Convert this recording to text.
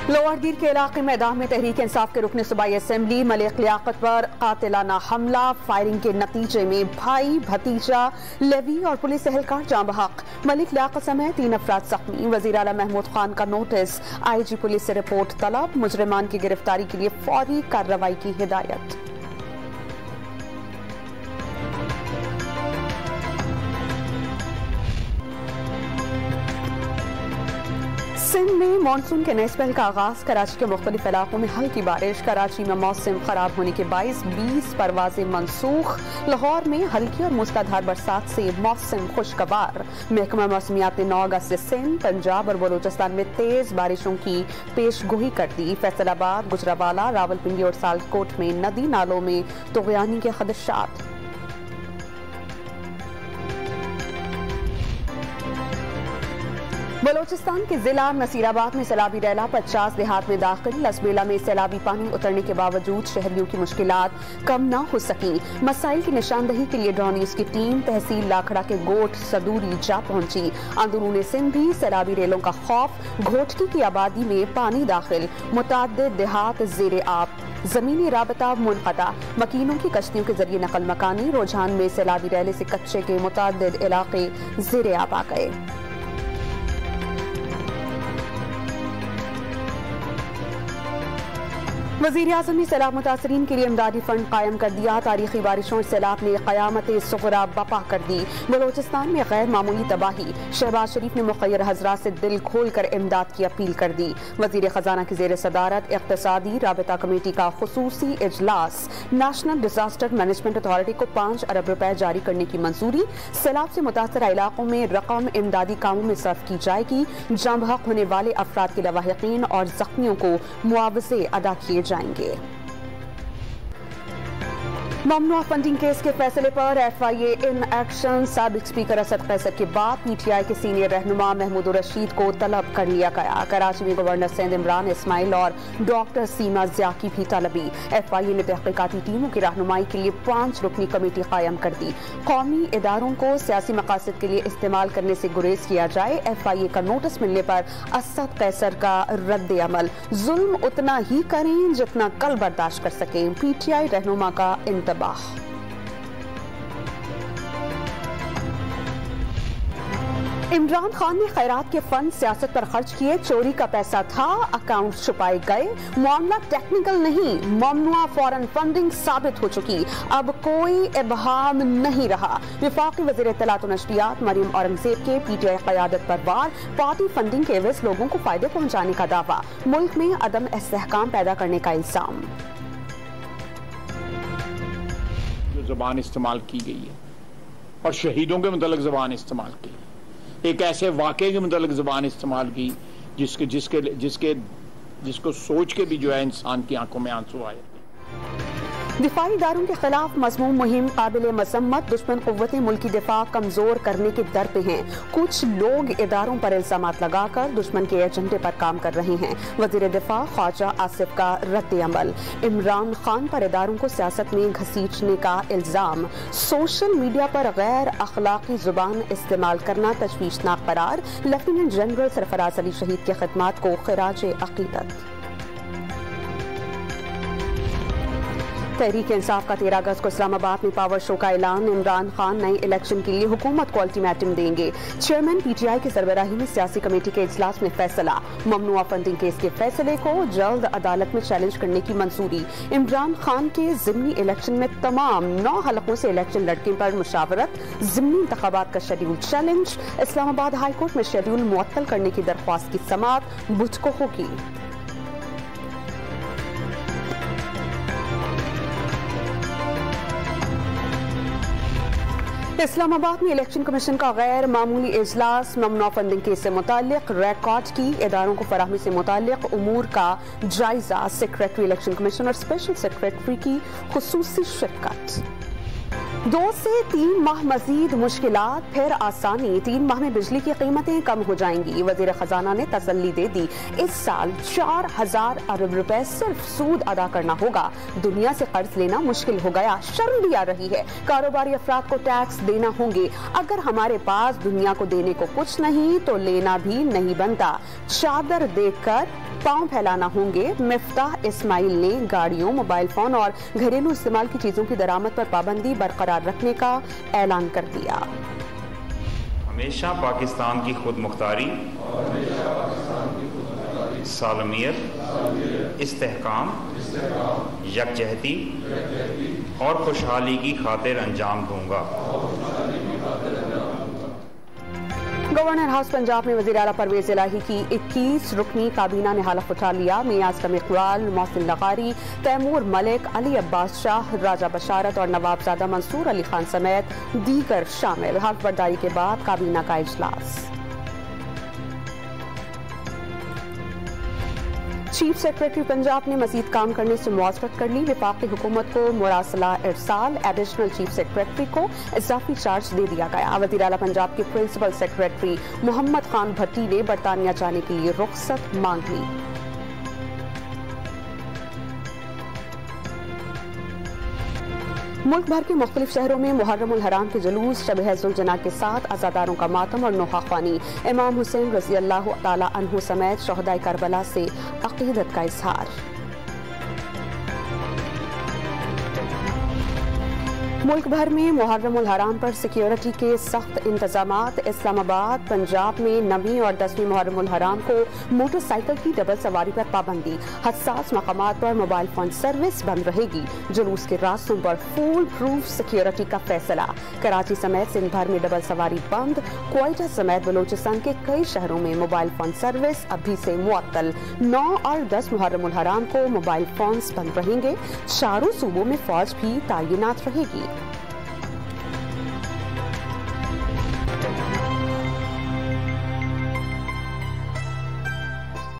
Lower दीर के इलाके मैदान में तहरीक इंसाफ के रुकन सूबाई असेंबली मलिक लियाकत पर कातिलाना हमला, फायरिंग के नतीजे में भाई भतीजा लेवी और पुलिस एहलकार जाँ बहक। मलिक लियाकत समेत 3 अफराद जख्मी। वजीर आला महमूद खान का नोटिस, IG पुलिस से रिपोर्ट तलब। मुजरिमान की गिरफ्तारी के लिए फौरी कार्रवाई की हिदायत। सिंध में मानसून के नए स्पेल का आगाज। कराची के मुख्तलिफ इलाकों में हल्की बारिश। कराची में मौसम खराब होने के बाइस 20 परवाजें मनसूख। लाहौर में हल्की और मूसलाधार बरसात से मौसम खुशगवार। महकमा मौसमियात ने 9 अगस्त से सिंध, पंजाब और बलूचिस्तान में तेज बारिशों की पेशगोई कर दी। फैसलाबाद, गुजरावाला, रावलपिंडी और सालकोट में नदी नालों में तुगयानी के खदशात। बलोचिस्तान के जिला नसीराबाद में सैलाबी रैला 50 देहात में दाखिल। लसबेला में सैलाबी पानी उतरने के बावजूद शहरियों की मुश्किलात कम न हो सकी। मसाइल की निशानदही के लिए ड्रॉ न्यूज़ की टीम तहसील लाखड़ा के गोट सदूरी जा पहुंची। अंदरूनी सिंध भी सैलाबी रेलों का खौफ। घोटकी की आबादी में पानी दाखिल। मुताद्दिद देहात ज़ेरे आब। जमीनी राबता मुनक़ता। मकीनों की कश्तियों के जरिए नकल मकानी। रुझान में सैलाबी रैले से कच्चे के मुताद्दिद इलाके ज़ेरे आब आ गए। वज़ीर आज़म ने सैलाब मुतासरीन के लिए इमदादी फंड कायम कर दिया। तारीखी बारिशों और सैलाब ने क़यामत सुग़रा बपा कर दी। बलोचिस्तान में गैर मामूली तबाही। शहबाज शरीफ ने मुख़य्यर हज़रात से दिल खोल कर इमदाद की अपील कर दी। वज़ीर ख़जाना की ज़ेर सदारत इक़्तिसादी राबता कमेटी का ख़ुसूसी इजलास। नेशनल डिजास्टर मैनेजमेंट अथॉरिटी को 5 अरब रुपए जारी करने की मंजूरी। सैलाब से मुतासरा इलाकों में रकम इमदादी कामों में सर्फ की जाएगी। जाँ बहक होने वाले अफराद के लवाहिकीन और जख्मियों को मुआवजे अदा किए जाएंगे। ममनुआ फंडिंग केस के फैसले पर FIA इन एक्शन। साबिक स्पीकर असद कैसर के बाद PTI के सीनियर रहनुमा महमूद रशीद को तलब कर लिया गया। कराची में गवर्नर सिंध इमरान इस्माइल और डॉक्टर सीमा ज़िया की भी तलबी। FIA ने तहकीकाती टीमों की रहनुमाई के लिए 5 रुकनी कमेटी कायम कर दी। कौमी इदारों को सियासी मकासद के लिए इस्तेमाल करने से गुरेज किया जाए। FIA का नोटिस मिलने पर असद कैसर का रद्द अमल। जुल्म उतना ही करें जितना कल बर्दाश्त कर सकें। PTI रहनुमा का इंतबाह। इमरान खान ने खैरात के फंड सियासत पर खर्च किए। चोरी का पैसा था, अकाउंट छुपाए गए। मामला टेक्निकल नहीं, ममनुआ फॉरेन फंडिंग साबित हो चुकी। अब कोई इबहाम नहीं रहा। वफाकी वज़ीर इत्तलात व नशरियात मरियम औरंगजेब के PTI क़यादत पर वार। पार्टी फंडिंग के एवज लोगों को फायदे पहुंचाने का दावा। मुल्क में अदम इस्तेहकाम पैदा करने का इल्जाम। ज़बान इस्तेमाल की गई है और शहीदों के मुतल्लिक़ ज़बान इस्तेमाल की, एक ऐसे वाक़े के मुतल्लिक़ ज़बान इस्तेमाल की जिसको सोच के भी जो है इंसान की आंखों में आंसू आए। दिफाई इदारों के खिलाफ मज़मूम मुहिम काबिल मसम्मत। दुश्मन क़ुव्वतें मुल्की दिफा कमजोर करने के दर पे हैं। कुछ लोग इदारों पर इल्जामात लगाकर दुश्मन के एजेंडे पर काम कर रहे हैं। वज़ीर दिफा ख्वाजा आसिफ का रद्द अमल। इमरान खान पर इदारों को सियासत में घसीटने का इल्जाम। सोशल मीडिया पर गैर अखलाकी जुबान इस्तेमाल करना तशवीशनाक करार। लेफ्टिनेंट जनरल सरफराज अली शहीद की खिदमत को खिराज अकीदत। तहरीक इंसाफ का 13 अगस्त को इस्लामाबाद में पावर शो का ऐलान। इमरान खान नए इलेक्शन के लिए हुकूमत को अल्टीमेटम देंगे। चेयरमैन PTI की सरबराही में सियासी कमेटी के इजलास में फैसला। ममनुआ फंडिंग केस के फैसले को जल्द अदालत में चैलेंज करने की मंजूरी। इमरान खान के ज़िमनी इलेक्शन में तमाम 9 हलकों से इलेक्शन लड़ने पर मुशावरत। ज़िमनी इंतखाबात का शेड्यूल चैलेंज। इस्लामाबाद हाईकोर्ट में शेड्यूल मुअत्तल करने की दरख्वास्त की समाअत बुध को होगी। इस्लामाबाद में इलेक्शन कमीशन का गैर मामूली इजलास। ममनुआ फंडिंग केस से मुताल्लिक रिकॉर्ड की इदारों को फराहमी से मुताल्लिक उमूर का जायजा। सेक्रेटरी इलेक्शन कमीशन और स्पेशल सेक्रेटरी की खुसूसी शिरकत। 2 से 3 माह मजीद मुश्किलात फिर आसानी। 3 माह में बिजली की कीमतें कम हो जाएंगी। वजीर खजाना ने तसल्ली दे दी। इस साल 4000 अरब रुपए सिर्फ सूद अदा करना होगा। दुनिया से कर्ज लेना मुश्किल हो गया, शर्म भी आ रही है। कारोबारी अफराद को टैक्स देना होंगे। अगर हमारे पास दुनिया को देने को कुछ नहीं तो लेना भी नहीं बनता। चादर देखकर पांव फैलाना होंगे। मिफ्ताह इस्माइल ने गाड़ियों, मोबाइल फोन और घरेलू इस्तेमाल की चीजों की दरामद पर पाबंदी बरकरार रखने का ऐलान कर दिया। हमेशा पाकिस्तान की खुद मुख्तारी, सालमियत, इस्तेहकाम, यकजहती और खुशहाली की खातिर अंजाम दूंगा। गवर्नर हाउस पंजाब में वज़ीर आला परवेज इलाही की 21 रुकनी काबीना ने हलफ उठा लिया। मियां असलम इकबाल, मोहसिन लगारी, तैमूर मलिक, अली अब्बास शाह, राजा बशारत और नवाबजादा मंसूर अली खान समेत दीगर शामिल। हल्फ बर्दारी के बाद काबीना का इजलास। चीफ सेक्रेटरी पंजाब ने मजीद काम करने से मुआवजत कर ली। वफाकी हुकूमत को मुरासला इरसाल एडिशनल चीफ सेक्रेटरी को इजाफी चार्ज दे दिया गया। वज़ीर आला पंजाब के प्रिंसिपल सेक्रेटरी मोहम्मद खान भट्टी ने बरतानिया जाने के लिए रुख्सत मांग ली। मुल्क भर के मुख्तलिफ शहरों में मुहर्रम उल हराम के जुलूस, शब हज़्जुल जना के साथ अज़ादारों का मातम और नोहाख्वानी। इमाम हुसैन रज़ी अल्लाह तआला अन्हु समेत शहदाए करबला से अक़ीदत का इजहार। मुल्क भर में मुहर्रम उल हराम पर सिक्योरिटी के सख्त इंतजामात। इस्लामाबाद, पंजाब में 9वीं और 10वीं मुहर्रम उल हराम को मोटरसाइकिल की डबल सवारी पर पाबंदी। हसास मकामात पर मोबाइल फोन सर्विस बंद रहेगी। जुलूस के रास्तों पर फुल प्रूफ सिक्योरिटी का फैसला। कराची समेत सिंध भर में डबल सवारी बंद। क्वेटा समेत बलोचिस्तान के कई शहरों में मोबाइल फोन सर्विस अभी से मुअत्तल। 9 और 10 मुहर्रम उल हराम को मोबाइल फोन बंद रहेंगे। चारों सूबों में फौज भी तैनात रहेगी।